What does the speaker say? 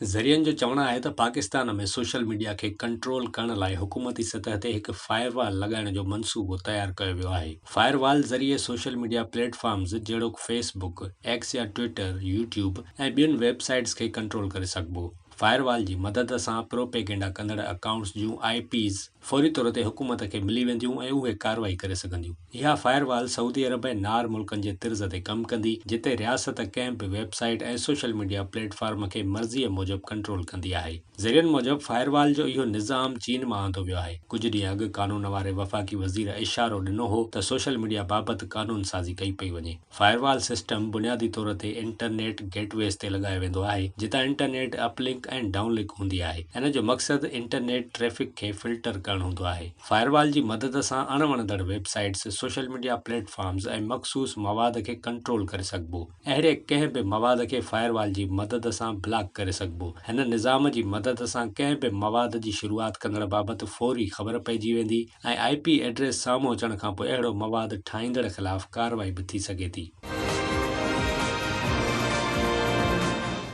ज़रियनि जो चवणु आहे त पाकिस्तान में सोशल मीडिया खे कंट्रोल करण लाइ हुकूमती सतह ते हिकु फायरवॉल लॻाइण जो मंसूबो तयारु कयो वियो आहे। फायरवॉल ज़रिए सोशल मीडिया प्लेटफॉर्म्स जहिड़ोकि फेसबुक, एक्स या ट्विटर, यूट्यूब ऐं ॿियुनि वेबसाइट्स खे कंट्रोल करे सघिबो। फायरवॉल जी मदद सां प्रोपेगेंडा कंदड़ अकाउंट्स जूं IPs फौरी तौर ते हुकूमत खे मिली वेंदियूं ऐं उहे कार्रवाई करे सघंदियूं। इहा फायरवॉल सऊदी अरब ऐं नार मुल्कनि जे तिर्ज़ ते कमु कंदी, जिते रियासत कंहिं बि वेबसाइट ऐं सोशल मीडिया प्लेटफॉर्म खे मर्ज़ीअ मूजिबि कंट्रोल कंदी आहे। ज़रियनि मूजिबि फायरवॉल जो इहो निज़ाम चीन मां आंदो वियो आहे। कुझु ॾींहं अॻु कानून वारे वफ़ाक़ी वज़ीर इशारो ॾिनो हो त सोशल मीडिया बाबति कानून साज़ी कई पई वञे। फायरवॉल सिस्टम बुनियादी तौर ते इंटरनेट गेटवेज़ ते लॻायो वेंदो आहे, जितां इंटरनेट अपलिंक ऐं डाउनलिंक हूंदी आहे। इन जो मक़सदु इंटरनेट ट्रैफ़िक खे फिल्टर करणु हूंदो आहे। फायरवॉल जी मदद सां अणवणंदड़ वेबसाइट्स, सोशल मीडिया प्लेटफॉर्म्स ऐं मख़सूस मवाद खे कंट्रोल करे सघिबो। अहिड़े कंहिं बि मवाद खे फायरवॉल जी मदद सां ब्लॉक करे सघिबो। हिन निज़ाम जी मदद सां कंहिं बि मवाद जी शुरूआति कंदड़ बाबति फौरी ख़बर पइजी वेंदी ऐं IP एड्रेस साम्हूं अचण खां पोइ अहिड़ो मवाद ठाहींदड़ ख़िलाफ़ कार्रवाई बि थी सघे थी।